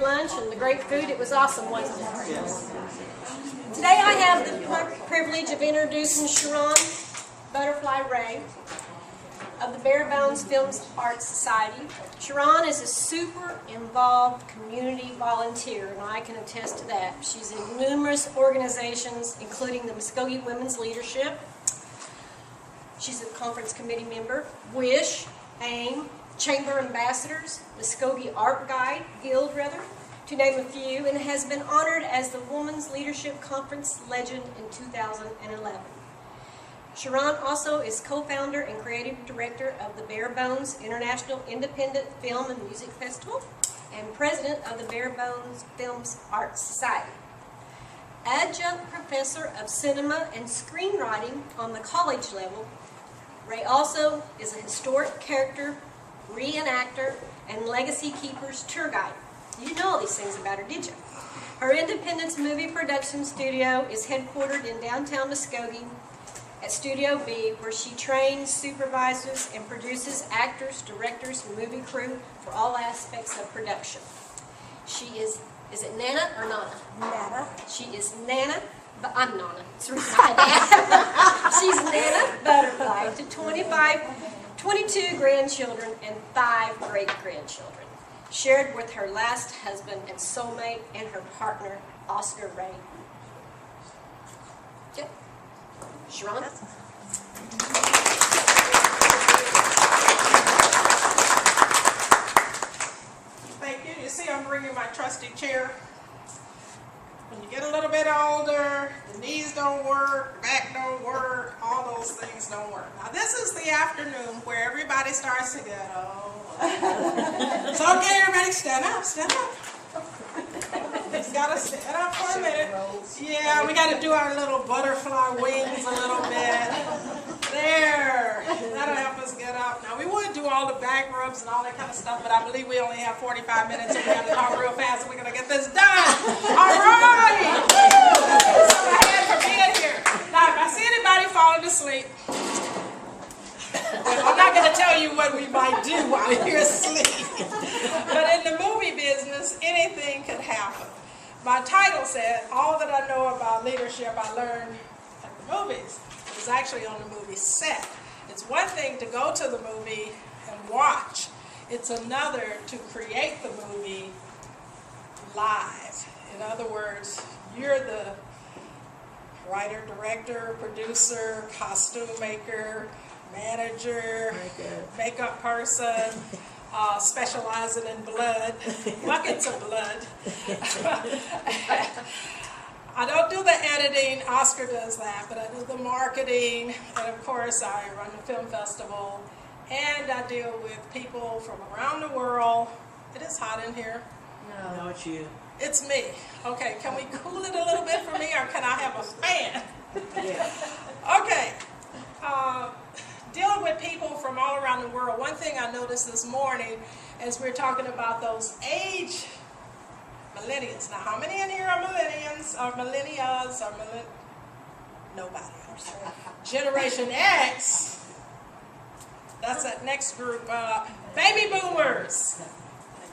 lunch and the great food. It was awesome, wasn't it? Yes. Today I have the privilege of introducing ShIronbutterfly Ray of the Bones Filmworks Arts Society. Shiron is a super involved community volunteer, and I can attest to that. She's in numerous organizations, including the Muskogee Women's Leadership. She's a conference committee member, WISH, AIM, Chamber Ambassadors, Muskogee Art Guild, to name a few, and has been honored as the Women's Leadership Conference Legend in 2011. Shiron also is co-founder and creative director of the Bare Bones International Independent Film and Music Festival and president of the Bones Filmworks Arts Society. Adjunct professor of cinema and screenwriting on the college level, Ray also is a historic character, reenactor, and legacy keepers tour guide. You didn't know all these things about her, did you? Her Independence movie production studio is headquartered in downtown Muskogee at Studio B, where she trains, supervises, and produces actors, directors, and movie crew for all aspects of production. She is it Nana or Nana? Nana. She is Nana, but I'm Nana. It's the reason I dad. She's Nana Butterfly to 22 grandchildren and 5 great-grandchildren, shared with her last husband and soulmate and her partner, Oscar Ray. Yep. Shiron? Thank you. You see, I'm bringing my trusty chair. When you get a little bit older, the knees don't work, the back don't work, all those things don't work. Now, this is the afternoon where everybody starts to get, it's okay, everybody, stand up, stand up. Just gotta stand up for a minute. Yeah, we gotta do our little butterfly wings a little bit. There, that'll help us get up. Now, we would do all the back rubs and all that kind of stuff, but I believe we only have 45 minutes and we have to talk real fast and we're gonna get this done. All right! So my head for being here. Now, if I see anybody falling asleep, I'm not going to tell you what we might do while you're asleep. But in the movie business, anything could happen. My title said, all that I know about leadership I learned at the movies. It was actually on the movie set. It's one thing to go to the movie and watch. It's another to create the movie live. In other words, you're the writer, director, producer, costume maker, manager, makeup person, specializing in blood, buckets of blood. I don't do the editing, Oscar does that, but I do the marketing, and of course I run the film festival, and I deal with people from around the world. It is hot in here. No, it's you. It's me. Okay, can we cool it a little bit for me, or can I have a fan? Yeah. Okay. Dealing with people from all around the world, one thing I noticed this morning as we're talking about those age millennials. Now, how many in here are millennials, or millennials, or nobody. Generation X, that's that next group, baby boomers.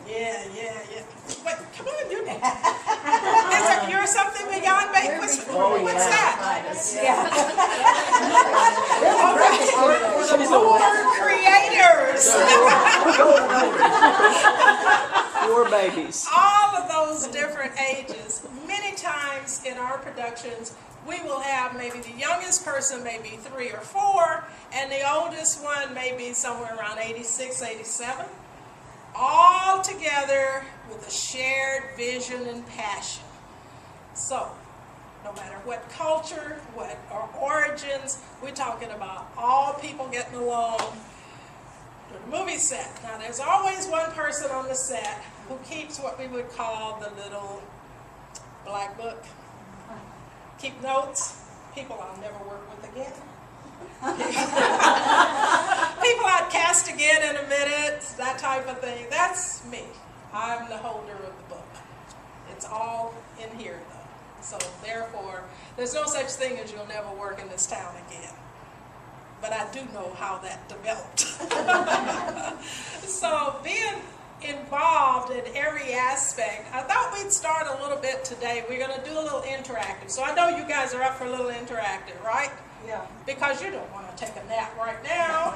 Yeah. Wait, come on, you're something beyond baby. What's that? Yeah. The boomer creators. 4 babies. All of those different ages. Many times in our productions, we will have maybe the youngest person maybe 3 or 4, and the oldest one maybe somewhere around 86, 87. All together with a shared vision and passion. So, no matter what culture, what our origins, we're talking about all people getting along to the movie set. Now, there's always one person on the set who keeps what we would call the little black book. Keep notes. People I'll never work with again. People I'd cast again in a minute, that type of thing. That's me. I'm the holder of the book. It's all in here, though. So, therefore, there's no such thing as you'll never work in this town again. But I do know how that developed. So, being involved in every aspect. I thought we'd start a little bit today. We're going to do a little interactive. So I know you guys are up for a little interactive, right? Yeah. Because you don't want to take a nap right now.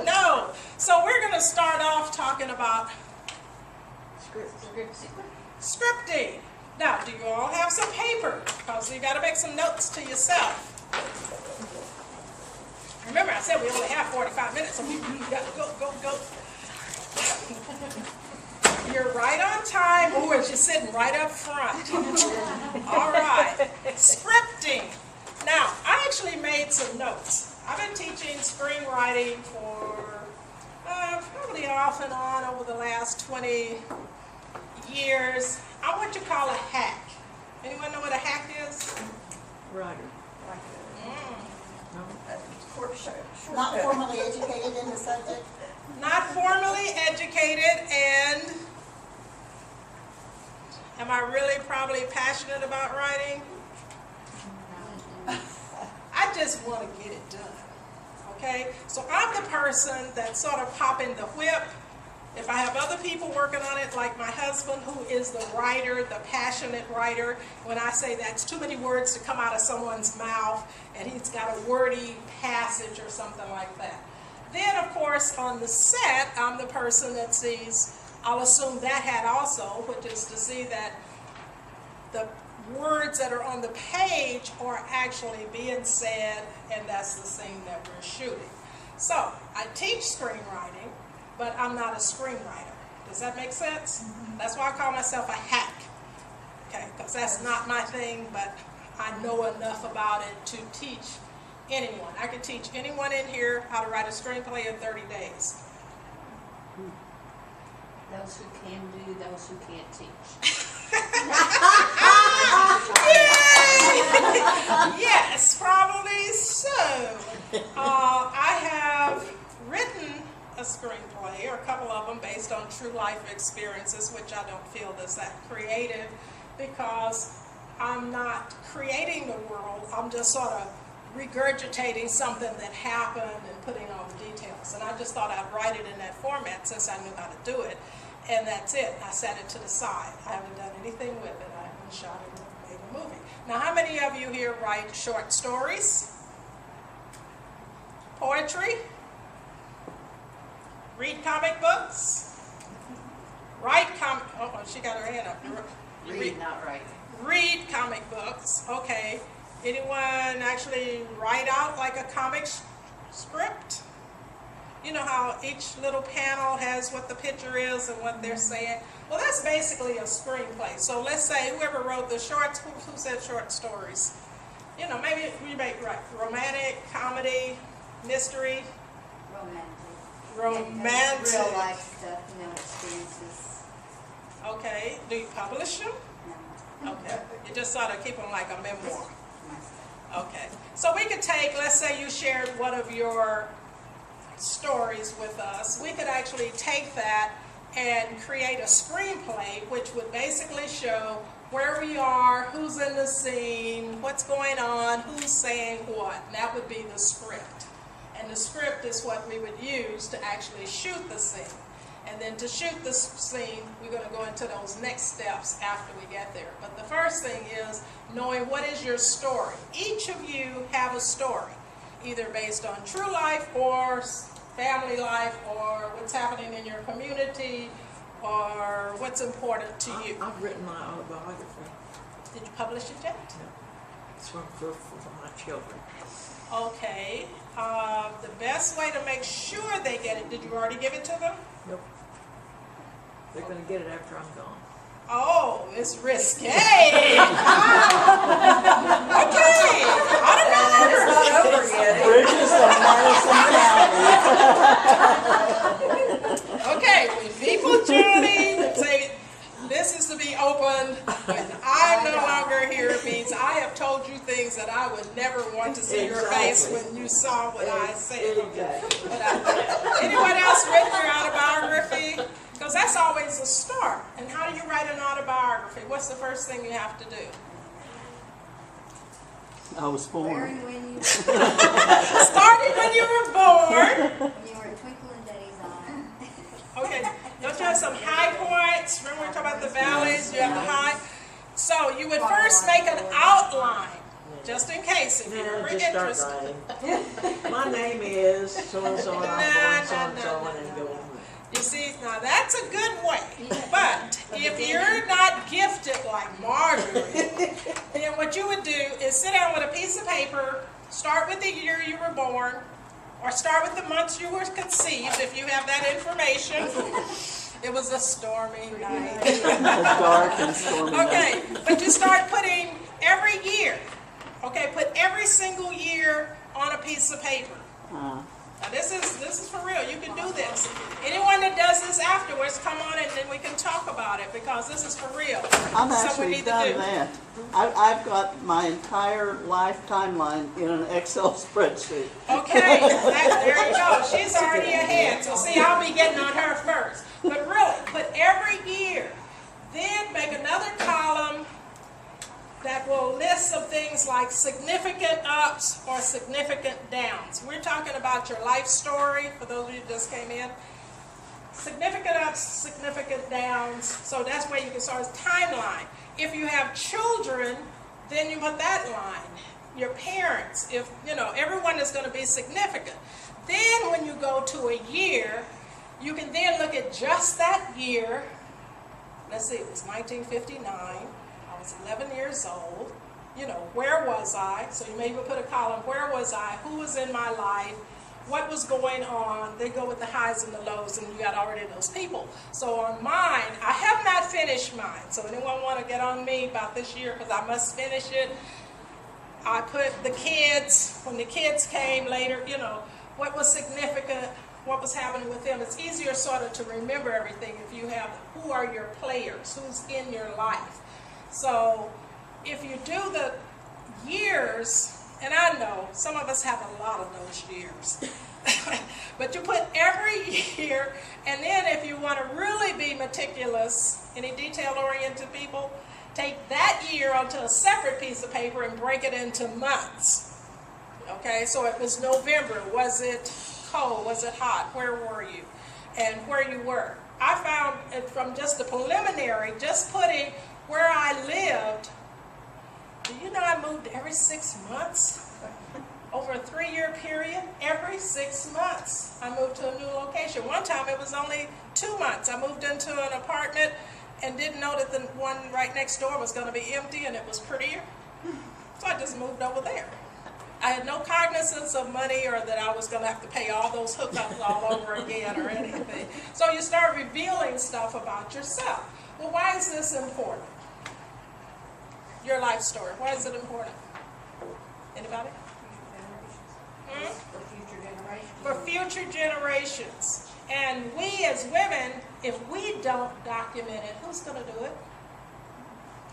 No. So we're going to start off talking about scripting. Now, do you all have some paper? Because you got to make some notes to yourself. Remember, I said we only have 45 minutes, so we got to go. You're right on time. Oh, and she's sitting right up front. All right. Scripting. Now, I actually made some notes. I've been teaching screenwriting for probably off and on over the last 20 years. I'm what you call a hack. Anyone know what a hack is? Writer. Not formally educated in the subject. Not formally educated, and am I really probably passionate about writing? I just want to get it done, okay? So I'm the person that sort of popping the whip. If I have other people working on it, like my husband, who is the writer, the passionate writer, when I say that's too many words to come out of someone's mouth, and he's got a wordy passage or something like that. Then, of course, on the set, I'm the person that sees, I'll assume that hat also, which is to see that the words that are on the page are actually being said, and that's the scene that we're shooting. So, I teach screenwriting, but I'm not a screenwriter. Does that make sense? That's why I call myself a hack. Okay, because that's not my thing, but I know enough about it to teach anyone. I can teach anyone in here how to write a screenplay in 30 days. Those who can do, those who can't teach. Yes, probably so. I have written a screenplay, or a couple of them, based on true life experiences, which I don't feel is that creative, because I'm not creating the world. I'm just sort of regurgitating something that happened and putting all the details. And I just thought I'd write it in that format since I knew how to do it. And that's it. I set it to the side. I haven't done anything with it. I haven't shot it or made a movie. Now, how many of you here write short stories? Poetry? Read comic books? Oh, she got her hand up. Read, not write. Read comic books. Okay. Anyone actually write out like a comic script? You know how each little panel has what the picture is and what they're saying? Well, that's basically a screenplay. So let's say whoever wrote the shorts, who said short stories? You know, maybe we make romantic, comedy, mystery. Romantic. Real life stuff, experiences. Okay. Do you publish them? No. Okay. You just sort of keep them like a memoir. Okay. So we could take, let's say you shared one of your stories with us. We could actually take that and create a screenplay, which would basically show where we are, who's in the scene, what's going on, who's saying what. And that would be the script. And the script is what we would use to actually shoot the scene. And then to shoot the scene, we're going to go into those next steps after we get there. But the first thing is knowing what is your story. Each of you have a story, either based on true life or family life or what's happening in your community or what's important to you. I've written my autobiography. Did you publish it yet? No. It's for my children. Okay. The best way to make sure they get it, did you already give it to them? Nope. They're going to get it after I'm gone. Oh, it's risque. Okay. I don't know. It's not over yet. Bridges of Madison County. Okay, when people journey say this is to be opened, when I'm no longer here, it means I have told you things that I would never want to see your face when you saw what I said. Anyone else written their autobiography? Because that's always a start. And how do you write an autobiography? What's the first thing you have to do? I was born. Starting when you were born. You were a twinkle in Daddy's eye. Okay. Don't you have some high points? Remember we were talking about the valleys? You have the high. So you would first make an outline, just in case, if you're Now ever just start interested. writing. My name is so-and-so, and I'm going so-and-so, and then go from there. You see, now that's a good way. But if you're not gifted like Marjorie, then what you would do is sit down with a piece of paper, start with the year you were born, or start with the months you were conceived, if you have that information. It was a stormy night. A dark and stormy night. Okay, but you start putting every year. Okay, put every single year on a piece of paper. Now this is for real. You can do this. Anyone that does this afterwards, come on and then we can talk about it because this is for real. I've Something we actually need to done do. that. I've got my entire life timeline in an Excel spreadsheet. Okay, there you go. She's already ahead. So see, I'll be getting on her first. But really, put every year. Then make another column that will list some things like significant ups or significant downs. We're talking about your life story, for those of you who just came in. Significant ups, significant downs. So that's where you can start a timeline. If you have children, then you put that line. Your parents, if you know, everyone is going to be significant. Then when you go to a year, you can then look at just that year. Let's see, it was 1959. I was 11 years old. You know, where was I? So you may even put a column, where was I? Who was in my life? What was going on? They go with the highs and the lows, and you got already those people. So on mine, I have not finished mine. So anyone want to get on me about this year because I must finish it? I put the kids, when the kids came later, you know, what was significant, what was happening with them. It's easier sort of to remember everything if you have who are your players, who's in your life. So if you do the years, and I know some of us have a lot of those years, but you put every year, and then if you want to really be meticulous, any detail-oriented people, take that year onto a separate piece of paper and break it into months. Okay, so it was November. Was it cold? Was it hot? Where were you? And where you were. I found it from just the preliminary, just putting where I lived. Do you know I moved every 6 months? Over a 3-year period, every 6 months I moved to a new location. One time it was only 2 months. I moved into an apartment and didn't know that the one right next door was going to be empty and it was prettier. So I just moved over there. I had no cognizance of money or that I was going to have to pay all those hookups all over again or anything. So you start revealing stuff about yourself. Well, why is this important? Your life story. Why is it important? Anybody? For future generations. For future generations. And we as women, if we don't document it, who's going to do it?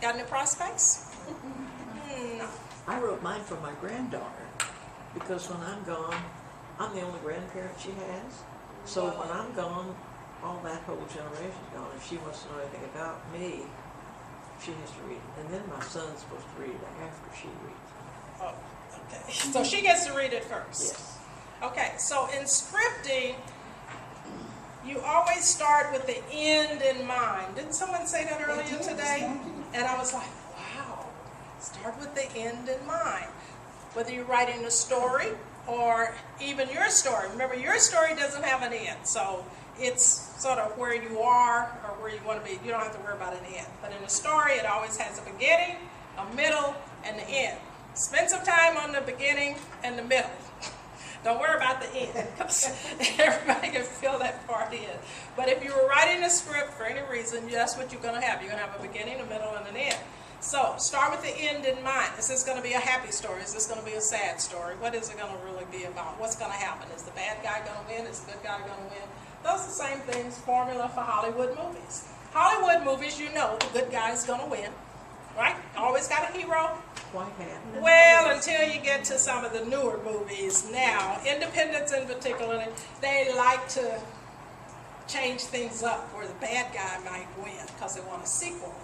Got any prospects? No. I wrote mine for my granddaughter because when I'm gone, I'm the only grandparent she has. So when I'm gone, all that whole generation's gone. If she wants to know anything about me, she has to read it. And then my son's supposed to read it after she reads it. Oh, okay. So she gets to read it first. Yes. Okay, so in scripting, you always start with the end in mind. Didn't someone say that earlier today? And I was like, wow, start with the end in mind. Whether you're writing a story or even your story. Remember, your story doesn't have an end, so it's sort of where you are or where you want to be. You don't have to worry about an end. But in a story, it always has a beginning, a middle, and the end. Spend some time on the beginning and the middle. Don't worry about the end, because everybody can fill that part in. But if you were writing a script for any reason, that's what you're going to have. You're going to have a beginning, a middle, and an end. So start with the end in mind. Is this going to be a happy story? Is this going to be a sad story? What is it going to really be about? What's going to happen? Is the bad guy going to win? Is the good guy going to win? Those are the same things, formula for Hollywood movies. Hollywood movies, you know the good guy's going to win, right? Always got a hero. White hat. Well, until you get to some of the newer movies now, independents in particular, they like to change things up where the bad guy might win because they want a sequel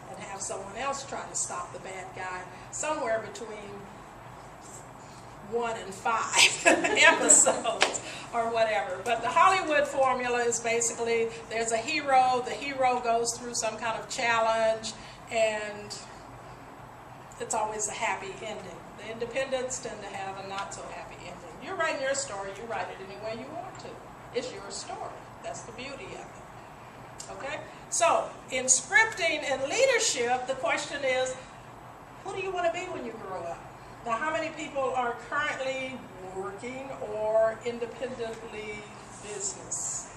and have someone else try to stop the bad guy somewhere between 1 and 5 episodes. or whatever. But the Hollywood formula is basically there's a hero, the hero goes through some kind of challenge, and it's always a happy ending. The independents tend to have a not so happy ending. You're writing your story, you write it any way you want to. It's your story. That's the beauty of it. Okay? So, in scripting and leadership, the question is, who do you want to be when you grow up? Now, how many people are currently working or independently business?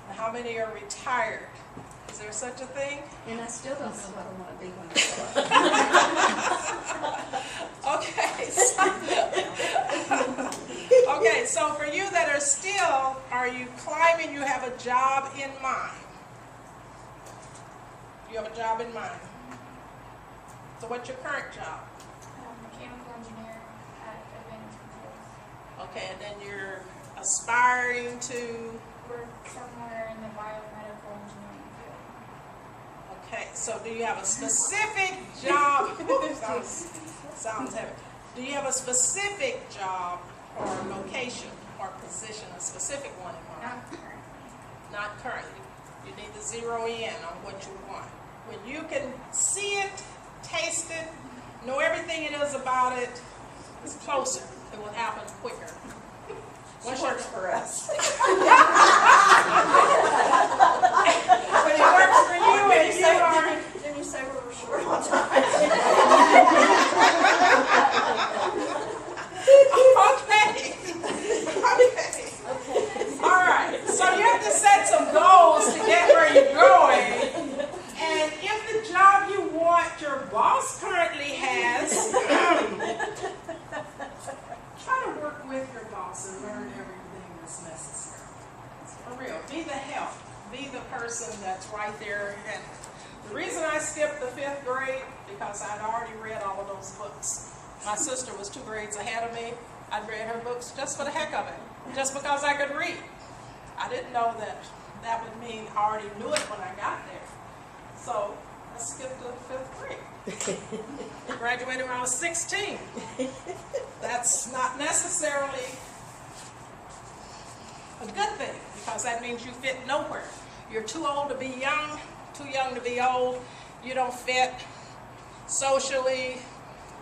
And how many are retired? Is there such a thing? And I still don't know what I want to be when I grow up. Okay, so for you that are still, are you climbing, you have a job in mind? You have a job in mind. So what's your current job? Mechanical engineer at Advanced Controls. Okay, and then you're aspiring to, Work somewhere in the biomedical engineering field. okay, so do you have a specific job? Sounds heavy. Do you have a specific job or location or position, a specific one in mind? Not currently. Not currently. You need to zero in on what you want. When you can see it, taste it, know everything it is about it, it's closer. It will happen quicker. She works for us. When it works for you and you are... Didn't you say we were short on time? Okay. All right. So you have to set some goals to get where you're going. And if the job you want your boss currently has, try to work with your boss and learn everything that's necessary. For real. Be the help. Be the person that's right there. And the reason I skipped the 5th grade, because I'd already read all of those books. My sister was 2 grades ahead of me. I'd read her books just for the heck of it, just because I could read. I didn't know that that would mean I already knew it when I got there. So I skipped the 5th grade. I graduated when I was 16. That's not necessarily a good thing, because that means you fit nowhere. You're too old to be young, too young to be old. You don't fit socially.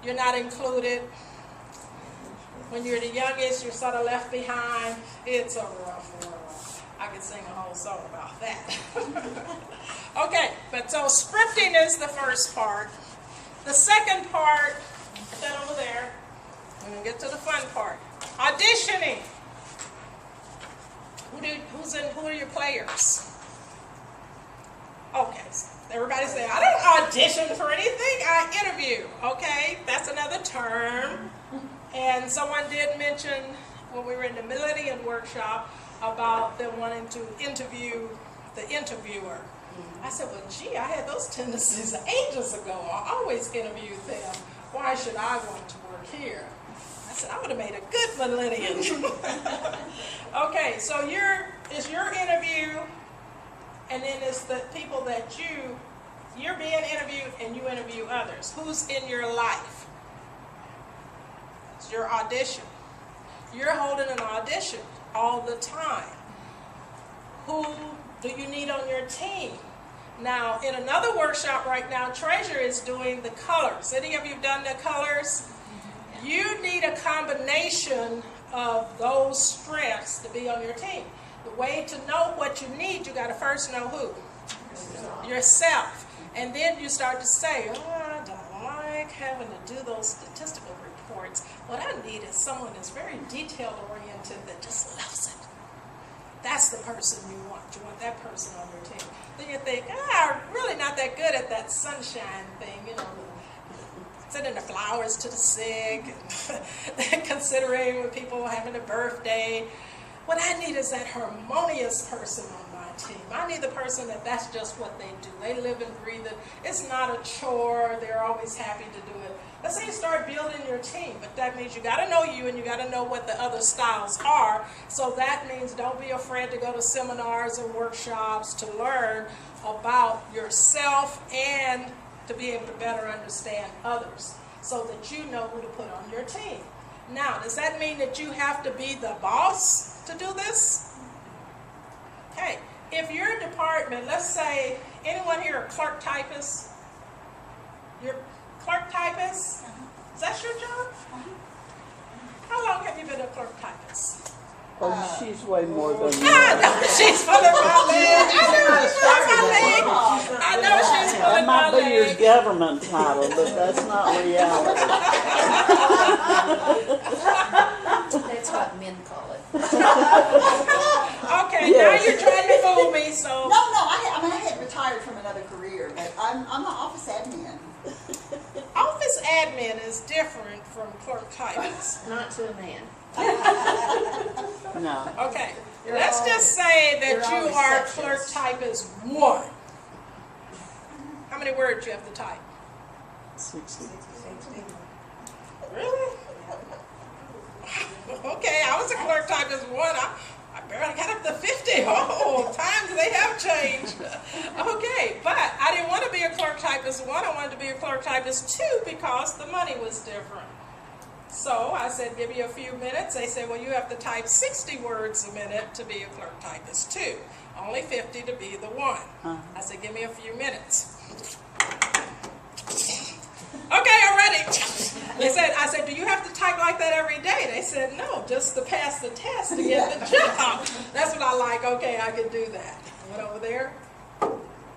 You're not included. When you're the youngest, you're sort of left behind. It's a rough world. I could sing a whole song about that. Okay, but so scripting is the first part. The second part, put that over there. We're going to get to the fun part. Auditioning. Who are your players? Okay, everybody say, I don't audition for anything, I interview. Okay, that's another term. And someone did mention when we were in the Millennium Workshop about them wanting to interview the interviewer. I said, well, gee, I had those tendencies ages ago. I always interviewed them. Why should I want to work here? I said, I would have made a good millennium. Okay, so it's your interview, and then it's the people that you're being interviewed and you interview others. Who's in your life? It's your audition. You're holding an audition all the time. Who do you need on your team? Now, in another workshop right now, Treasure is doing the colors. Any of you have done the colors? You need a combination of those strengths to be on your team. The way to know what you need, you got to first know who? Yourself. And then you start to say, oh, I don't like having to do those statistical reports. What I need is someone that's very detail-oriented that just loves it. That's the person you want. You want that person on your team. Then you think, I'm really not that good at that sunshine thing, sending the flowers to the sick, and considering when people are having a birthday. What I need is that harmonious person on my team. I need the person that's just what they do. They live and breathe it. It's not a chore. They're always happy to do it. Let's say you start building your team, but that means you got to know you and you got to know what the other styles are. So that means don't be afraid to go to seminars and workshops to learn about yourself and to be able to better understand others so that you know who to put on your team. Now, does that mean that you have to be the boss to do this? Okay, if your department, let's say, anyone here a clerk typist? You're clerk typist? Is that your job? How long have you been a clerk typist? Oh, she's way more than I that. know she's pulling my leg. I know she's pulling my leg. I know she's That pulling my might be your leg. government title, but that's not reality. That's what men call it. Okay, Yes. now you're trying to fool me, so. No, I had retired from another career, but I'm an office admin. Office admin is different from clerk typist. Not to a man. No. Okay, let's just say that you're you all are receptionist. clerk typist 1. How many words you have to type? 60. Really? Okay, I was a clerk typist 1. I barely got up to 50. Oh, times they have changed. Okay, but I didn't want to be a clerk typist 1. I wanted to be a clerk typist 2 because the money was different. So I said, give me a few minutes. They said, well, you have to type 60 words a minute to be a clerk typist 2. Only 50 to be the 1. I said, give me a few minutes. Okay, I'm ready. I said, do you have to type like that every day? They said, no, just to pass the test to get the job. That's what I like. Okay, I can do that. Went over there.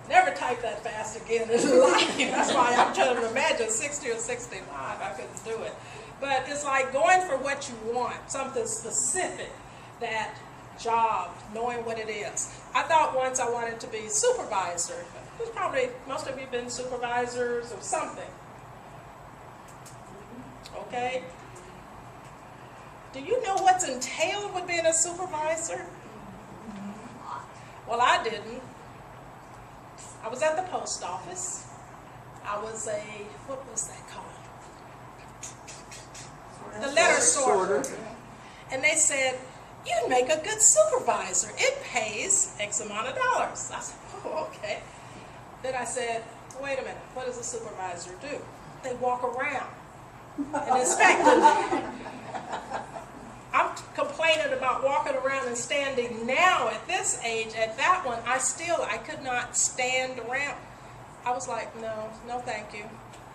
Never type that fast again in life. That's why I'm trying to imagine 60 or 65. I couldn't do it. But it's like going for what you want, something specific, that job, knowing what it is. I thought once I wanted to be supervisor. Probably most of you been supervisors or something. Okay? Do you know what's entailed with being a supervisor? Well, I didn't. I was at the post office. I was what was that called? The letter sorter. And they said, you make a good supervisor. It pays X amount of dollars. I said, oh, okay. Then I said, wait a minute, what does a supervisor do? They walk around and inspect them. I'm complaining about walking around and standing now at this age. At that one, I could not stand around. I was like, no, thank you.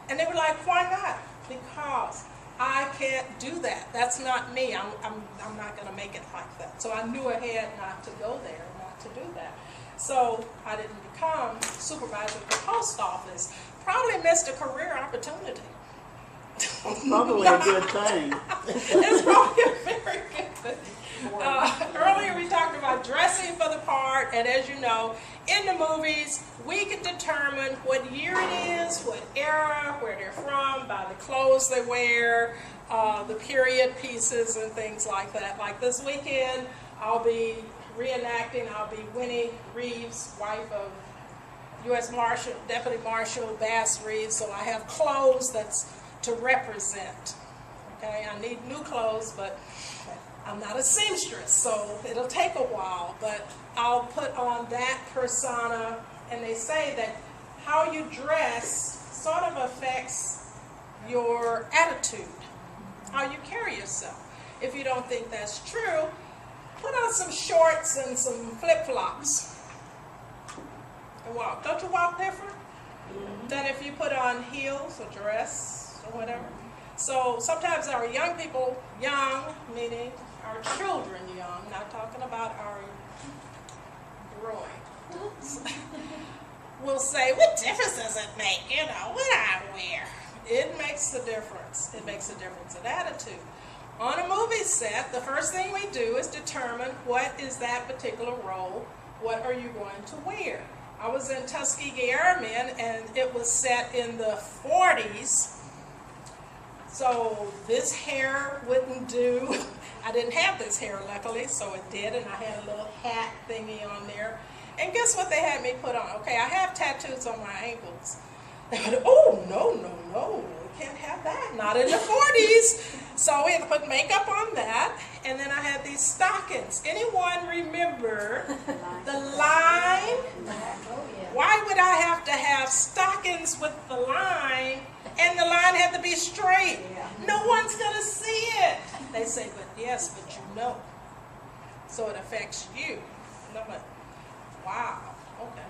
And they were like, why not? Because I can't do that. That's not me. I'm not going to make it like that. So I knew ahead not to go there, not to do that. So I didn't become supervisor of the post office. Probably missed a career opportunity. Probably a good thing. It's probably a very good thing. Earlier we talked about dressing for the part, and as you know, in the movies, we can determine what year it is, what era, where they're from, by the clothes they wear, the period pieces and things like that. Like this weekend, I'll be reenacting, I'll be Winnie Reeves, wife of U.S. Marshal, Deputy Marshal Bass Reeves, so I have clothes that's to represent. Okay, I need new clothes, but I'm not a seamstress, so it'll take a while, but I'll put on that persona, and they say that how you dress sort of affects your attitude, how you carry yourself. If you don't think that's true, put on some shorts and some flip-flops and walk. Don't you walk different than if you put on heels or dress or whatever? So sometimes our young people, young meaning our children young, not talking about our growing, will say, what difference does it make, what I wear? It makes a difference. It makes a difference in attitude. On a movie set, the first thing we do is determine what is that particular role, what are you going to wear? I was in Tuskegee Airmen, and it was set in the 40s, so this hair wouldn't do. I didn't have this hair, luckily, so it did, and I had a little hat thingy on there. And guess what they had me put on? Okay, I have tattoos on my ankles. They went, oh, no, we can't have that, not in the 40s. So we had to put makeup on that, and then I had these stockings. Anyone remember the line? Why would I have to have stockings with the line And the line had to be straight. No one's going to see it. They say, but yes, but you know. So it affects you. And I'm like, wow, okay.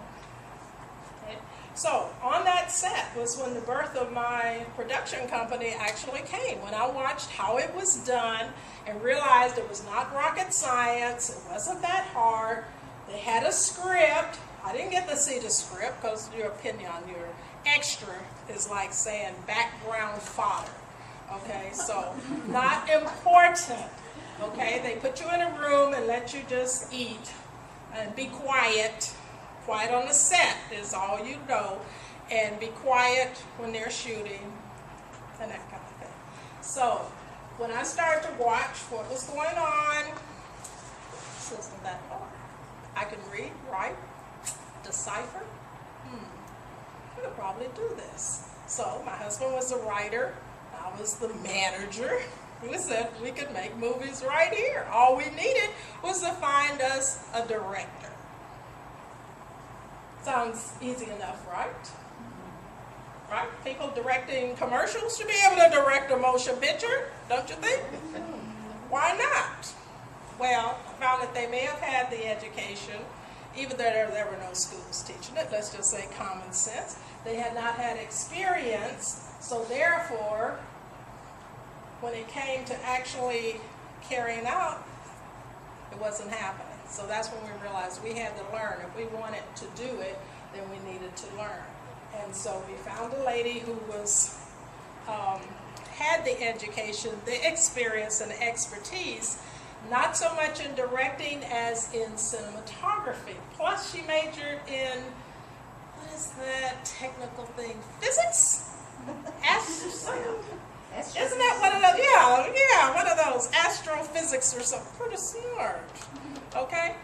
So on that set was when the birth of my production company actually came. When I watched how it was done and realized it was not rocket science, it wasn't that hard. They had a script. I didn't get to see the script because your opinion on your extra is like saying background fodder. Okay, so not important. Okay, they put you in a room and let you just eat and be quiet. Quiet on the set is all you know, and be quiet when they're shooting and that kind of thing. So when I started to watch what was going on, this isn't that hard. I can read, write, decipher. I could probably do this. So my husband was the writer. I was the manager. We said we could make movies right here. All we needed was to find us a director. Sounds easy enough, right? Right? People directing commercials should be able to direct a motion picture, don't you think? Why not? Well, I found that they may have had the education, even though there were no schools teaching it. Let's just say common sense. They had not had experience, so therefore, when it came to actually carrying out, it wasn't happening. So that's when we realized we had to learn. If we wanted to do it, then we needed to learn. And so we found a lady who was had the education, the experience, and the expertise, not so much in directing as in cinematography. Plus, she majored in, what is that technical thing? Physics? Isn't that one of those? Yeah, one of those astrophysics or something. Pretty smart. Okay?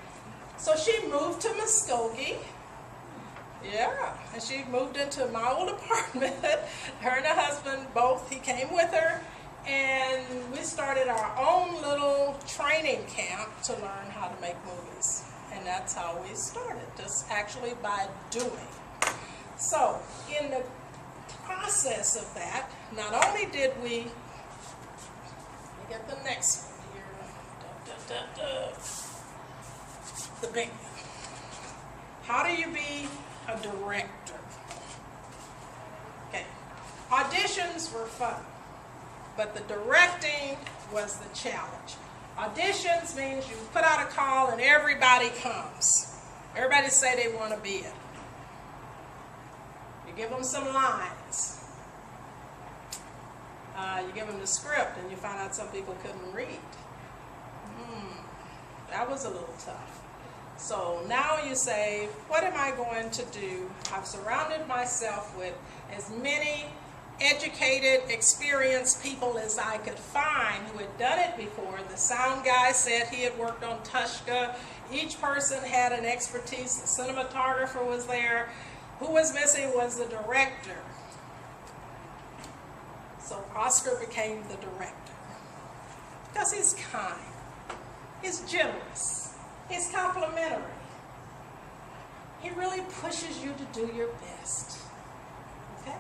So she moved to Muskogee. Yeah, and she moved into my old apartment. Her and her husband both, he came with her. And we started our own little training camp to learn how to make movies. And that's how we started, just actually by doing. So in the process of that, not only did we, let me get the next one here, the big one. How do you be a director? Okay, auditions were fun, but the directing was the challenge. Auditions means you put out a call and everybody comes. Everybody say they want to be it. You give them some lines. You give them the script and you find out some people couldn't read. That was a little tough. So now you say, what am I going to do? I've surrounded myself with as many educated, experienced people as I could find who had done it before. The sound guy said he had worked on Tushka. Each person had an expertise. The cinematographer was there. Who was missing was the director. So Oscar became the director because he's kind, he's generous, he's complimentary. He really pushes you to do your best. Okay?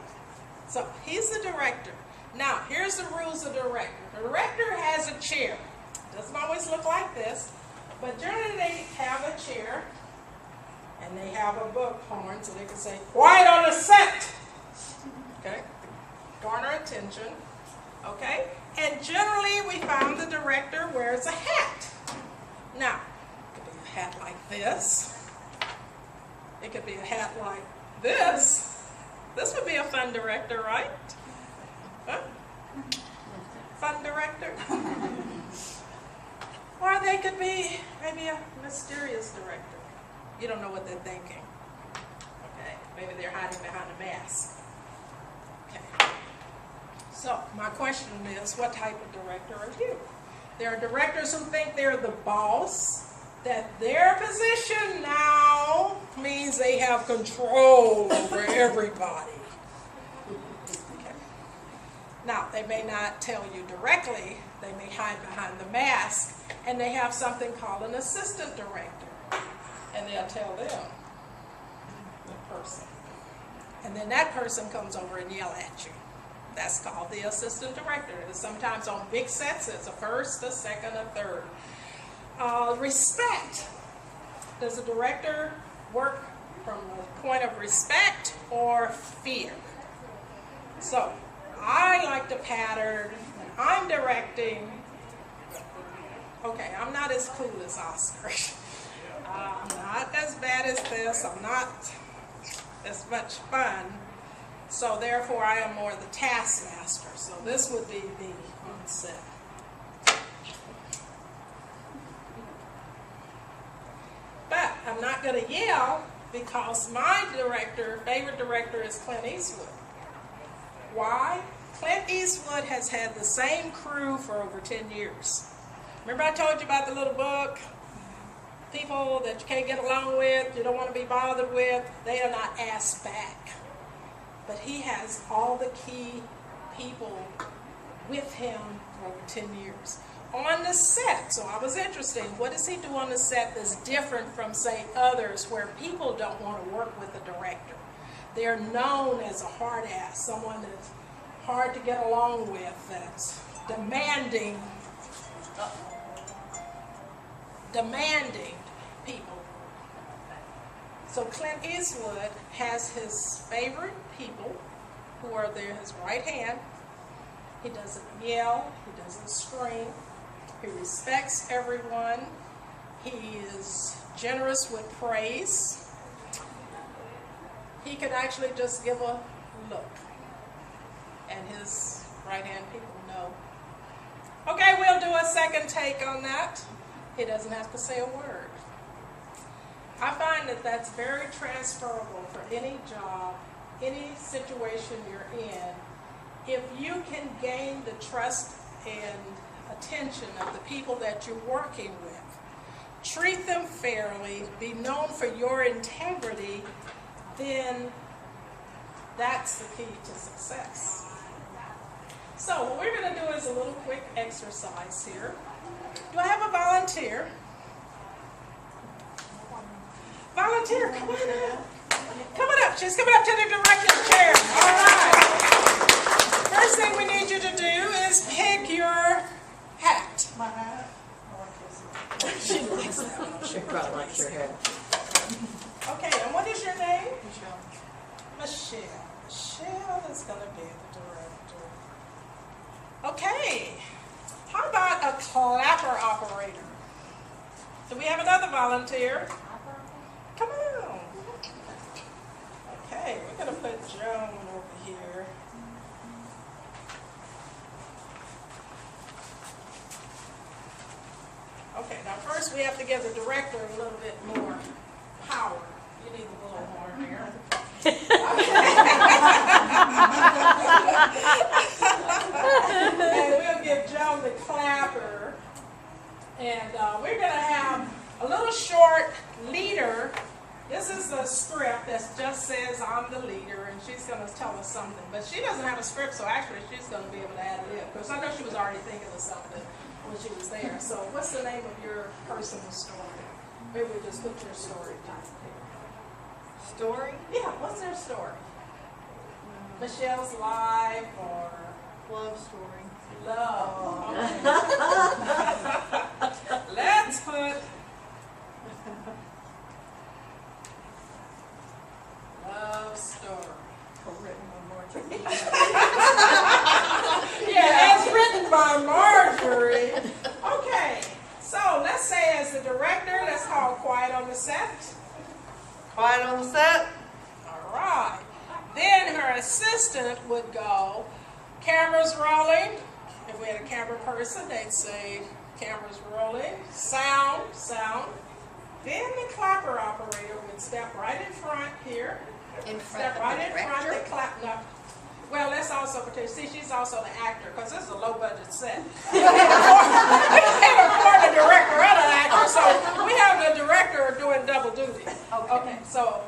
So he's the director. Now, here's the rules of the director. The director has a chair. It doesn't always look like this, but generally they have a chair and they have a bullhorn so they can say, quiet on the set. Okay? Garner attention. Okay? And generally we found the director wears a hat. Now, it could be a hat like this. It could be a hat like this. This would be a fun director, right? Huh? Fun director? Or they could be maybe a mysterious director. You don't know what they're thinking. Okay? Maybe they're hiding behind a mask. Okay. So, my question is, what type of director are you? There are directors who think they're the boss, that their position now means they have control over everybody. Okay. Now, they may not tell you directly, they may hide behind the mask, and they have something called an assistant director. And they'll tell them, the person. And then that person comes over and yell at you. That's called the assistant director. And sometimes on big sets, it's a first, a second, a third. Respect. Does the director work from a point of respect or fear? So, I like the pattern when I'm directing. Okay, I'm not as cool as Oscar. I'm not as bad as this. I'm not as much fun. So therefore, I am more the taskmaster. So this would be me on set. But I'm not going to yell because my favorite director is Clint Eastwood. Why? Clint Eastwood has had the same crew for over 10 years. Remember I told you about the little book? People that you can't get along with, you don't want to be bothered with, they are not asked back. But he has all the key people with him for over 10 years. On the set, so I was interested, what does he do on the set that's different from, say, others where people don't want to work with the director? They're known as a hard ass, someone that's hard to get along with, that's demanding people. So Clint Eastwood has his favorite people who are there, his right hand. He doesn't yell, he doesn't scream, he respects everyone, he is generous with praise. He can actually just give a look, and his right hand people know. Okay, we'll do a second take on that. He doesn't have to say a word. I find that that's very transferable for any job, any situation you're in. If you can gain the trust and attention of the people that you're working with, treat them fairly, be known for your integrity, then that's the key to success. So what we're going to do is a little quick exercise here. Do I have a volunteer? Volunteer, come on up. Come on up. She's coming up to the director's chair. All right. First thing we need you to do is pick your hat. My hat? She likes that one. She probably likes your hair. Okay, and what is your name? Michelle. Michelle is going to be the director. Okay. How about a clapper operator? Do we have another volunteer? Come on. Okay, we're going to put Joan over here. Okay, now first we have to give the director a little bit more power. You need a little more here. And we'll give Joan the clapper. And we're going to have a little short leader. This is a script that just says I'm the leader, and she's going to tell us something. But she doesn't have a script, so actually she's going to be able to add it in. Because I know she was already thinking of something when she was there. So what's the name of your personal story? Maybe we just put your story type there. Story? Yeah, what's their story? Michelle's life or Love story. love. Okay. Let's put love story. Co-written by Marjorie. Yeah, as written by Marjorie. Okay, so let's say as the director, let's call Quiet on the Set. Quiet on the set. All right. Then her assistant would go, cameras rolling. If we had a camera person, they'd say, cameras rolling. Sound. Then the clapper operator would step right in front here. In front Step of right the in front, director. they clap. No. Well, that's also particular. See, she's also the actor, because this is a low-budget set. We can't afford the director and an actor, so we have the director doing double duty. Okay, so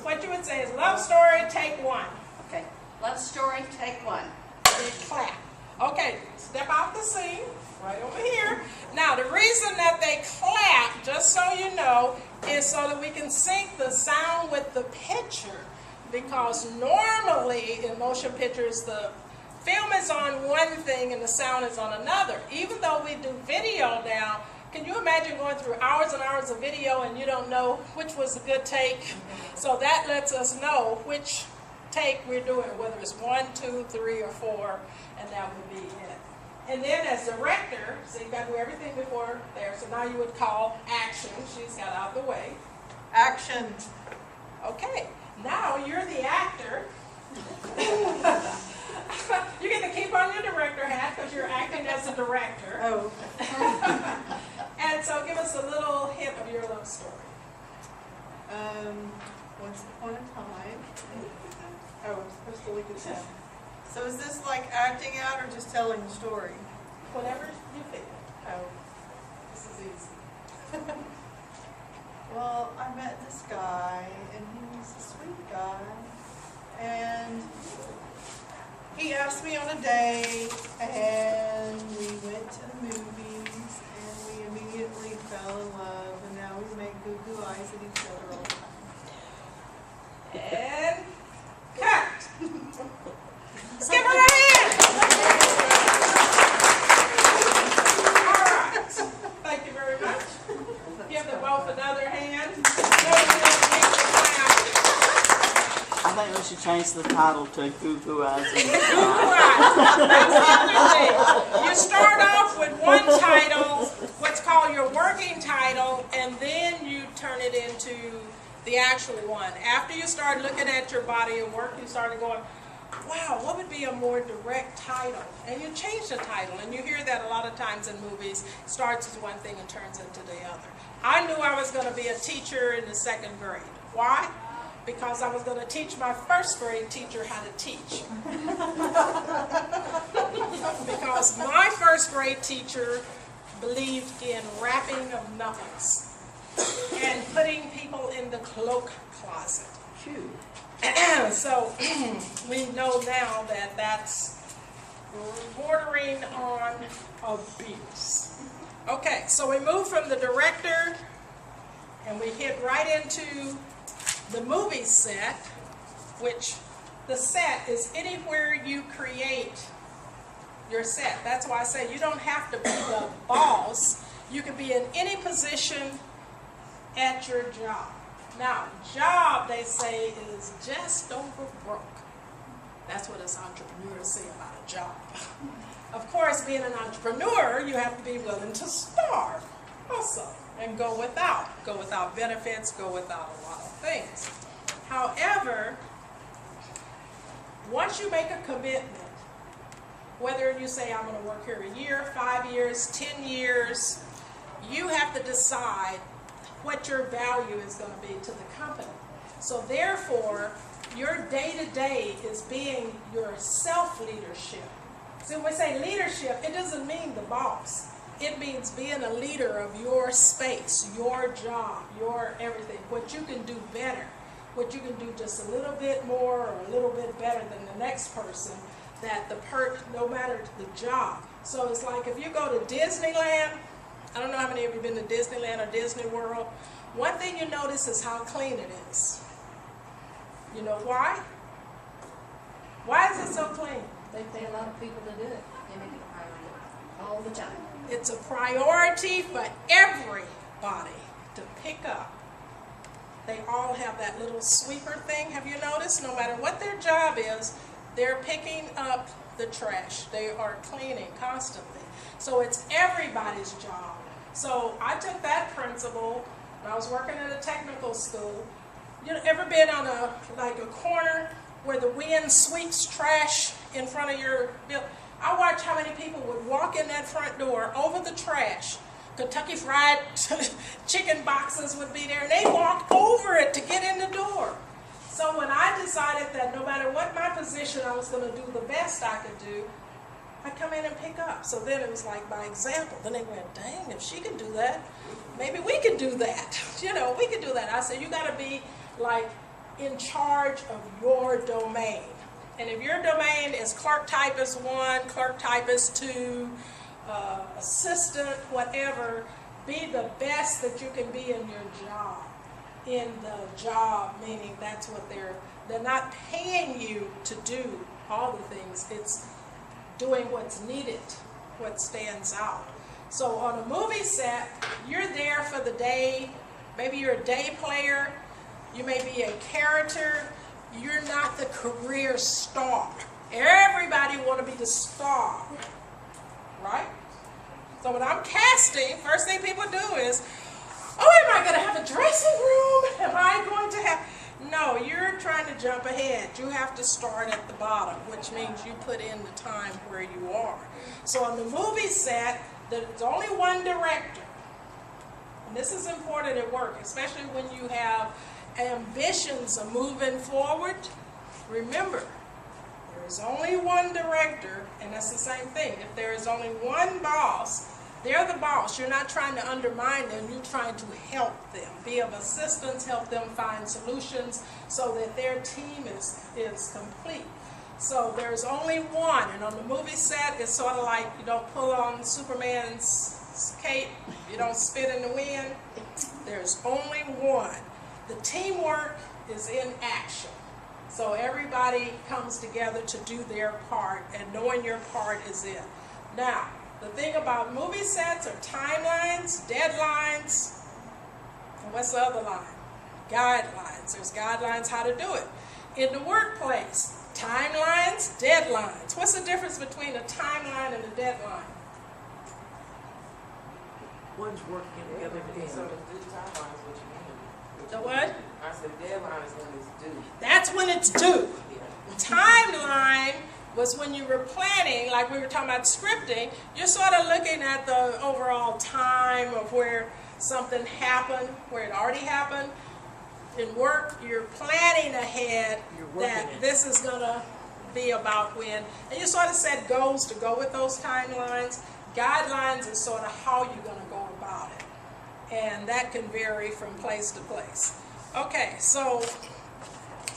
what you would say is love story, take one. Okay. Love story, take one. Then clap. Okay, step out the scene, right over here. Now, the reason that they clap, just so you know, is so that we can sync the sound with the picture. because normally in motion pictures the film is on one thing and the sound is on another. Even though we do video now, can you imagine going through hours and hours of video and you don't know which was a good take? So that lets us know which take we're doing, whether it's 1, 2, 3, or 4, and that would be it. And then as director, so you've got to do everything before there, so now you would call action. She's got out of the way. Action. Okay, now you're the actor. You get to keep on your director hat because you're acting as a director. Oh. And so give us a little hint of your love story. Once upon a time. Oh, I'm supposed to look at that. So is this like acting out or just telling the story? Whatever you feel. Oh, this is easy. Well, I met this guy, and he was a sweet guy, and he asked me on a date, and we went to the movies, and we immediately fell in love, and now we make goo-goo eyes at each other all the time. And cut. Let's give her a hand. All right. Thank you very much. Give them both another hand. I think we should change the title to Goo Goo Eyes. You start off with one title, what's called your working title, and then you turn it into the actual one. After you start looking at your body of work, you started going, wow, what would be a more direct title? And you change the title, and you hear that a lot of times in movies. It starts as one thing and turns into the other. I knew I was going to be a teacher in the 2nd grade. Why? Because I was going to teach my 1st grade teacher how to teach. Because my 1st grade teacher believed in wrapping of nothings and putting people in the cloak closet. So we know now that that's bordering on abuse. Okay, so we move from the director and we hit right into the movie set, which the set is anywhere you create your set. That's why I say you don't have to be the boss. You can be in any position at your job. Now, job, they say, is just over broke. That's what us entrepreneurs say about a job. Of course, being an entrepreneur, you have to be willing to starve also and go without benefits, go without a lot of things. However, once you make a commitment, whether you say, I'm going to work here a year, 5 years, 10 years, you have to decide what your value is going to be to the company. So therefore, your day-to-day is being your self-leadership. So when we say leadership, it doesn't mean the boss. It means being a leader of your space, your job, your everything, what you can do better, what you can do just a little bit more or a little bit better than the next person, that no matter the job. So it's like if you go to Disneyland, I don't know how many of you have been to Disneyland or Disney World. One thing you notice is how clean it is. You know why? Why is it so clean? They pay a lot of people to do it. They make it a priority all the time. It's a priority for everybody to pick up. They all have that little sweeper thing. Have you noticed? No matter what their job is, they're picking up the trash. They are cleaning constantly. So it's everybody's job. So I took that principle when I was working at a technical school. You know, ever been on a corner where the wind sweeps trash in front of your building? I watched how many people would walk in that front door over the trash. Kentucky Fried Chicken boxes would be there, and they walked over it to get in the door. So when I decided that no matter what my position, I was going to do the best I could do, I come in and pick up. So then it was like by example. Then they went, dang, if she can do that, maybe we can do that. You know, we can do that. I said, you got to be like in charge of your domain. And if your domain is clerk typist 1, clerk typist 2, assistant, whatever, be the best that you can be in your job. In the job, meaning that's what they're They're not paying you to do all the things. It's doing what's needed, what stands out. So on a movie set, you're there for the day. Maybe you're a day player. You may be a character. You're not the career star. Everybody want to be the star, right? So when I'm casting, first thing people do is, oh, am I going to have a dressing room? Am I going to have... No, you're trying to jump ahead. You have to start at the bottom, which means you put in the time where you are. So on the movie set, there's only one director. And this is important at work, especially when you have ambitions of moving forward. Remember, there is only one director, and that's the same thing. If there is only one boss, they're the boss. You're not trying to undermine them. You're trying to help them, be of assistance, help them find solutions so that their team is complete. So there's only one, and on the movie set, it's sort of like you don't pull on Superman's cape, you don't spit in the wind. There's only one. The teamwork is in action. So everybody comes together to do their part, and knowing your part is it. Now, the thing about movie sets are timelines, deadlines, and what's the other line? Guidelines. There's guidelines how to do it. In the workplace, timelines, deadlines. What's the difference between a timeline and a deadline? One's working together to end. So the due timeline is what you mean. The what? I said deadline is when it's due. That's when it's due. Timeline was when you were planning, like we were talking about scripting, you're sort of looking at the overall time of where something happened, where it already happened. In work, you're planning ahead that this is going to be about when. And you sort of set goals to go with those timelines. Guidelines is sort of how you're going to go about it. And that can vary from place to place. Okay, so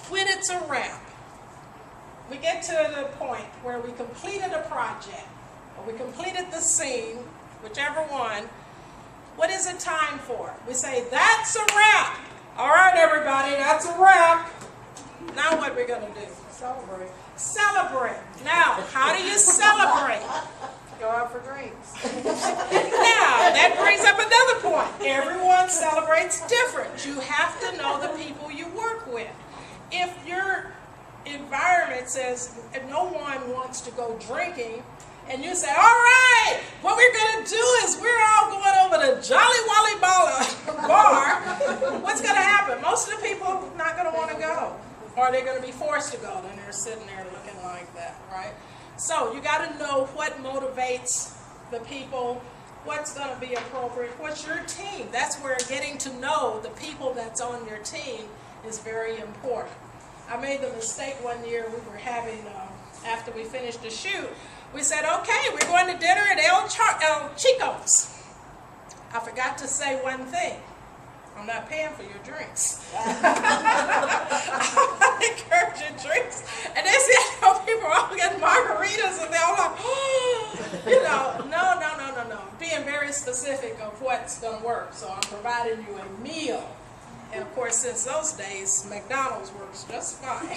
when it's a wrap, we get to the point where we completed a project, or we completed the scene, whichever one. What is it time for? We say, that's a wrap. All right, everybody, that's a wrap. Now what we're going to do? Celebrate. Celebrate. Now, how do you celebrate? Go out for drinks. Now, that brings up another point. Everyone celebrates different. You have to know the people you work with. If your environment says if no one wants to go drinking, and you say, all right, what we're going to do is we're all going over to Jolly Wally Bar, what's going to happen? Most of the people are not going to want to go, or they're going to be forced to go, and they're sitting there looking like that, right? So you got to know what motivates the people, what's going to be appropriate, what's your team. That's where getting to know the people that's on your team is very important. I made the mistake one year we were having, after we finished the shoot, we said, okay, we're going to dinner at El Chico's. I forgot to say one thing. I'm not paying for your drinks. I encourage your drinks. And they said, oh, people are all getting margaritas, and they're all like, oh, you know, no. Being very specific of what's going to work. So I'm providing you a meal. And of course, since those days, McDonald's works just fine.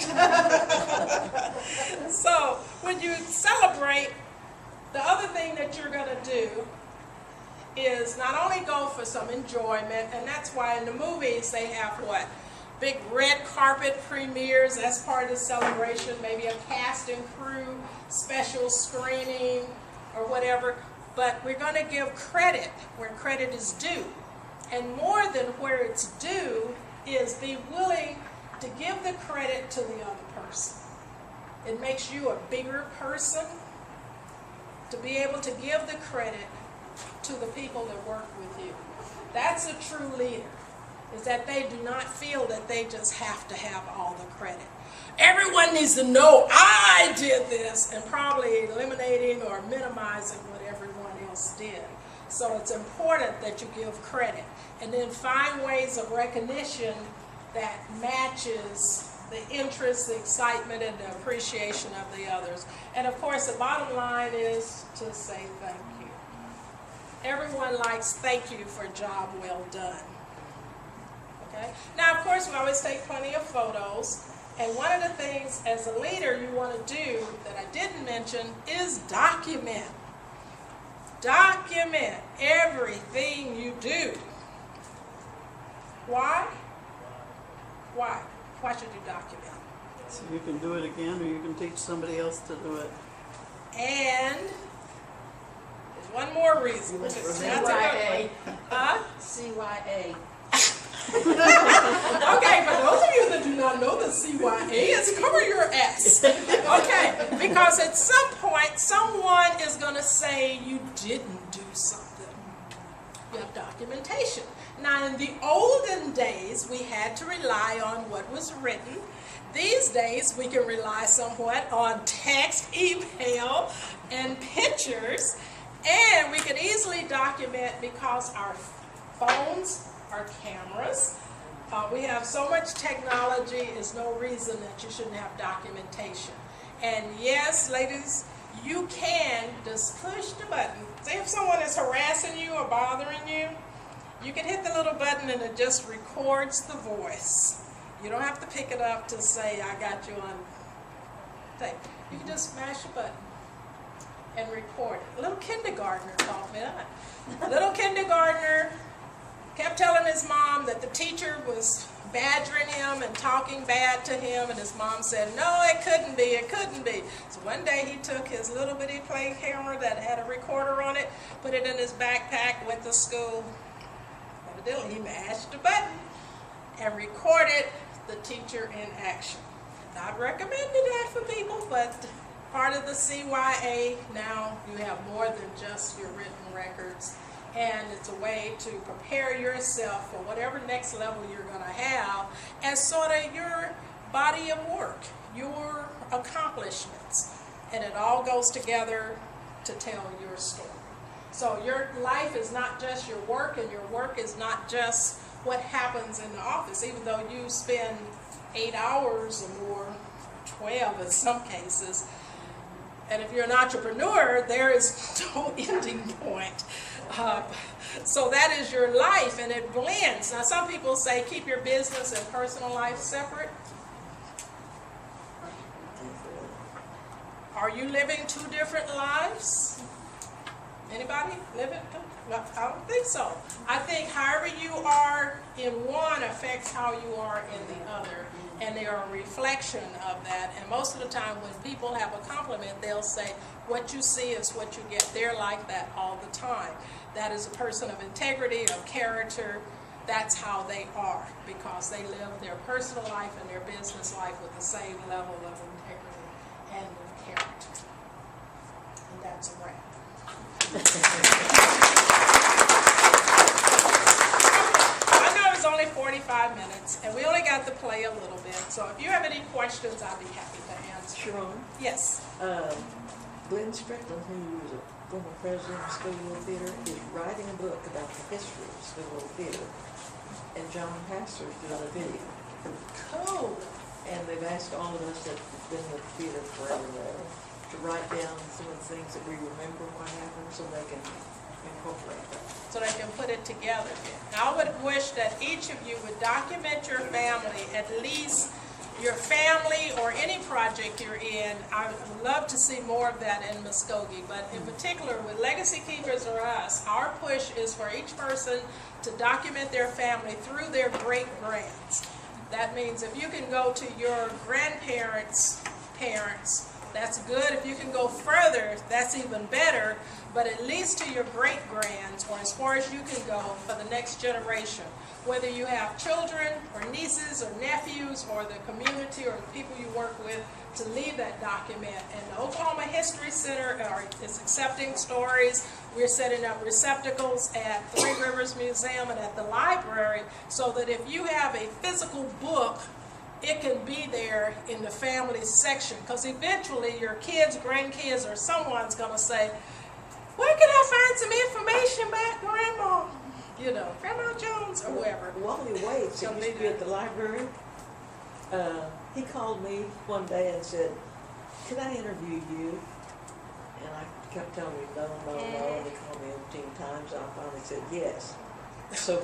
So when you celebrate, the other thing that you're going to do is not only go for some enjoyment, and that's why in the movies they have what? Big red carpet premieres, that's part of the celebration, maybe a cast and crew special screening or whatever. But we're going to give credit where credit is due. And more than where it's due is be willing to give the credit to the other person. It makes you a bigger person to be able to give the credit to the people that work with you. That's a true leader, is that they do not feel that they just have to have all the credit. Everyone needs to know I did this, and probably eliminating or minimizing what everyone else did. So it's important that you give credit and then find ways of recognition that matches the interest, the excitement, and the appreciation of the others. And of course, the bottom line is to say thank you. Everyone likes thank you for a job well done. Okay? Now, of course, we always take plenty of photos. And one of the things as a leader you want to do that I didn't mention is document. Document everything you do. Why? Why? Why should you document? So you can do it again, or you can teach somebody else to do it. And there's one more reason. That's a good CYA. one. Huh? CYA. Okay, for those of you that do not know the CYA, it's cover your S. Okay, because at some point, someone is going to say you didn't do something. You have documentation. Now, in the olden days, we had to rely on what was written. These days, we can rely somewhat on text, email, and pictures, and we can easily document because our phones, our cameras, we have so much technology, there's no reason that you shouldn't have documentation. And yes, ladies, you can just push the button. Say if someone is harassing you or bothering you, you can hit the little button and it just records the voice. You don't have to pick it up to say, I got you on tape. You can just smash a button and record it. A little kindergartner taught me that. Little kindergartner kept telling his mom that the teacher was badgering him and talking bad to him, and his mom said, no, it couldn't be, it couldn't be. So one day he took his little bitty play camera that had a recorder on it, put it in his backpack, went to school. Evidently he mashed the button and recorded the teacher in action. Not recommending that for people, but part of the CYA, now you have more than just your written records. And it's a way to prepare yourself for whatever next level you're going to have as sort of your body of work, your accomplishments. And it all goes together to tell your story. So your life is not just your work, and your work is not just what happens in the office, even though you spend 8 hours or more, 12 in some cases. And if you're an entrepreneur, there is no ending point. So that is your life, and it blends. Now, some people say keep your business and personal life separate. Are you living 2 different lives? Anybody living? No, I don't think so. I think however you are in one affects how you are in the other, and they are a reflection of that. And most of the time when people have a compliment, they'll say, what you see is what you get. They're like that all the time. That is a person of integrity, of character. That's how they are, because they live their personal life and their business life with the same level of integrity and of character. And that's a wrap. I know it's only 45 minutes, and we only got to play a little bit. So if you have any questions, I'll be happy to answer. Sharon, Yes. Glenn Strickland, who is a former president of School of Theater, is writing a book about the history of School of Theater. And John Pastor's doing a video. Cool. And they've asked all of us that have been with theater forever to write down some of the things that we remember what happened so they can incorporate that. So they can put it together. Now, I would wish that each of you would document your family, at least your family or any project you're in. I would love to see more of that in Muskogee, but in particular with Legacy Keepers or us, our push is for each person to document their family through their great-grands. That means if you can go to your grandparents' parents, that's good. If you can go further, that's even better, but at least to your great-grands, or as far as you can go for the next generation. Whether you have children or nieces or nephews or the community or the people you work with, to leave that document. And the Oklahoma History Center is accepting stories. We're setting up receptacles at Three Rivers Museum and at the library, so that if you have a physical book, it can be there in the family section, because eventually your kids, grandkids, or someone's going to say, where can I find some information about Grandma? You know, Grandma Jones or whoever. Wally Waits, who used to be at the library, he called me one day and said, can I interview you? And I kept telling him no, and he called me 18 times, and I finally said yes. So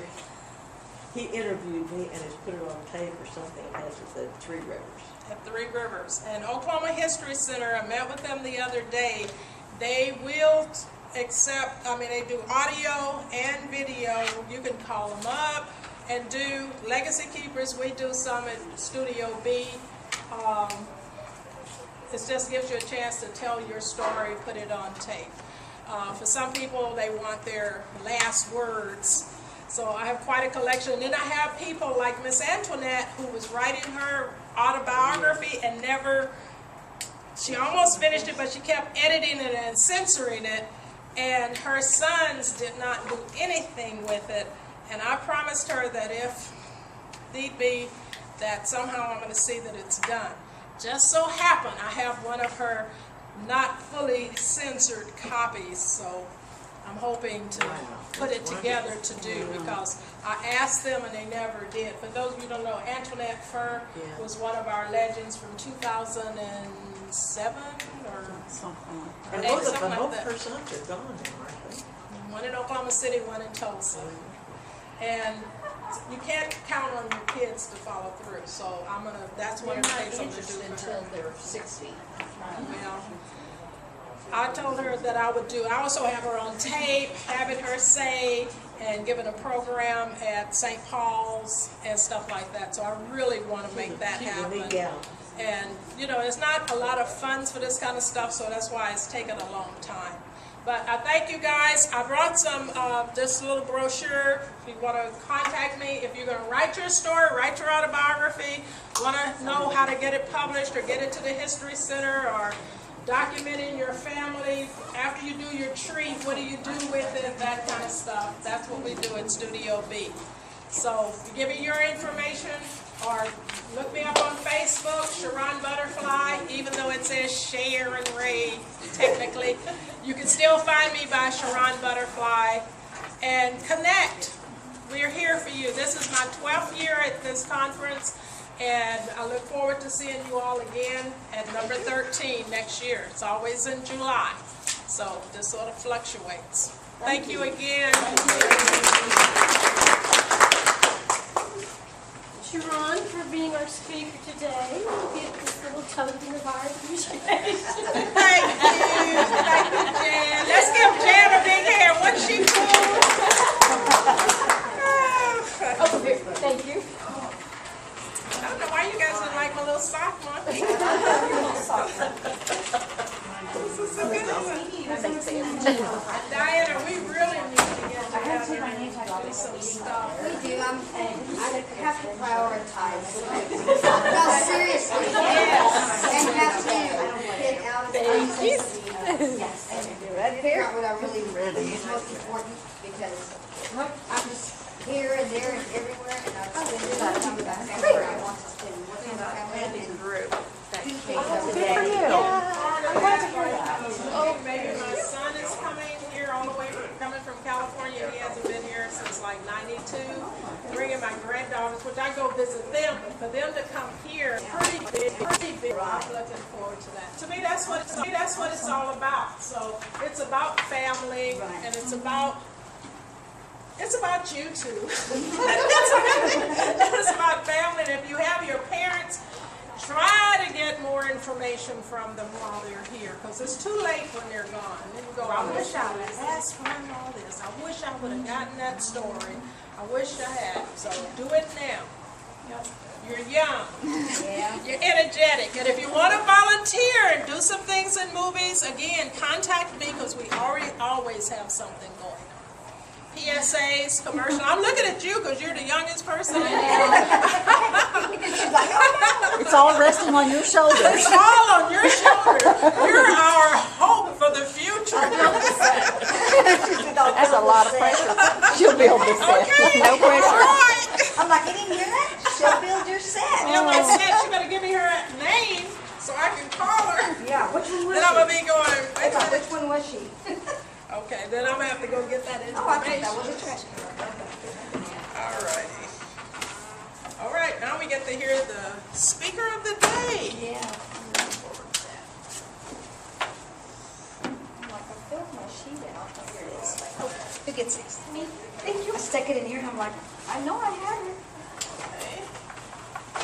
He interviewed me and has put it on tape or something, it has with the Three Rivers. At Three Rivers. And Oklahoma History Center, I met with them the other day. They will accept, they do audio and video. You can call them up and do Legacy Keepers. We do some at Studio B. It just gives you a chance to tell your story, put it on tape. For some people, they want their last words. So I have quite a collection. And then I have people like Miss Antoinette, who was writing her autobiography and she almost finished it, but she kept editing it and censoring it. And her sons did not do anything with it. And I promised her that if need be, that somehow I'm going to see that it's done. Just so happened I have one of her not fully censored copies, so I'm hoping to put it together to do, because I asked them and they never did. For those of you who don't know, Antoinette Fur was one of our legends from 2007 or Something like And Maybe both of something them, like both that. her sons are gone now, aren't they? one in Oklahoma City, one in Tulsa. And you can't count on your kids to follow through, so that's one of the things I'm going to do for her. they're 60. Well, I told her that I would do, I also have her on tape, having her say and giving a program at St. Paul's and stuff like that. So I really want to make that happen. And, there's not a lot of funds for this kind of stuff, so that's why it's taken a long time. But I thank you guys. I brought some, this little brochure. If you want to contact me, if you're going to write your story, write your autobiography, want to know how to get it published or get it to the History Center or documenting your family. After you do your tree, what do you do with it, that kind of stuff. That's what we do at Studio B. So give me your information or look me up on Facebook, ShIronbutterfly, even though it says Share and Ray, technically. You can still find me by ShIronbutterfly and connect. We're here for you. This is my 12th year at this conference, and I look forward to seeing you all again at number 13 next year. It's always in July, so this sort of fluctuates. Thank you again. Sharon, for being our speaker today. We'll get this little token of our appreciation. Thank you. Thank you, Jan. Let's give Jan a big hand. Wasn't she cool? Over here. Thank you. I don't know why you guys didn't like my little sock monkey. This is so good. Diana, we really need to get together and do some stuff. We do. I have to prioritize. No, seriously. Yes. And have to get out of Yes. And figure out what I really is most important, because I'm just here and there and everywhere, and I spend a lot of time with my family where I want to spend more time with my family. Maybe my son is coming here all the way coming from California. He hasn't been here since like '92. Bringing my granddaughters, which I go visit them, but for them to come here, pretty big. I'm looking forward to that. To me, that's what it's all about. So it's about family, and it's about you too. It's about family, and if you have your parents, try to get more information from them while they're here, because it's too late when they're gone. And you go, I wish I would have asked for all this. I wish I would have gotten that story. I wish I had. So do it now. You're young. You're energetic. And if you want to volunteer and do some things in movies, again, contact me, because we always have something going on. PSAs, commercial. I'm looking at you because you're the youngest person in here. It's all resting on your shoulders. It's all on your shoulders. You're our hope for the future. That's a lot of pressure. She'll build this set. Okay. No pressure. All right. I'm like, you didn't hear that? She'll build your set. Yeah, like I said, you better give me her name so I can call her. Yeah, which one was Then I'm going to be going, wait a minute. Which one was she? Okay, then I'm going to have to go get that Oh, I think that information. was a trash can. All righty. All right, now we get to hear the speaker of the day. Yeah. I'm like, I filled my sheet out. Here it is. Who gets this? Me. Thank you. I stuck it in here and I'm like, I know I have it. Okay.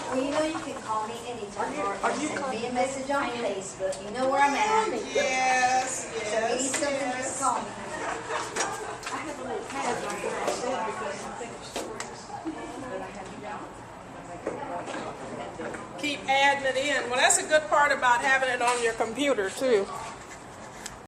Well, you know you can call me anytime or are you send me a message on Facebook. You know where I'm at. Yes, So if you need yes, something, yes. just call me. I have a little pad right here. I said because I think it's stories. But I have Keep adding it in. Well, that's a good part about having it on your computer too.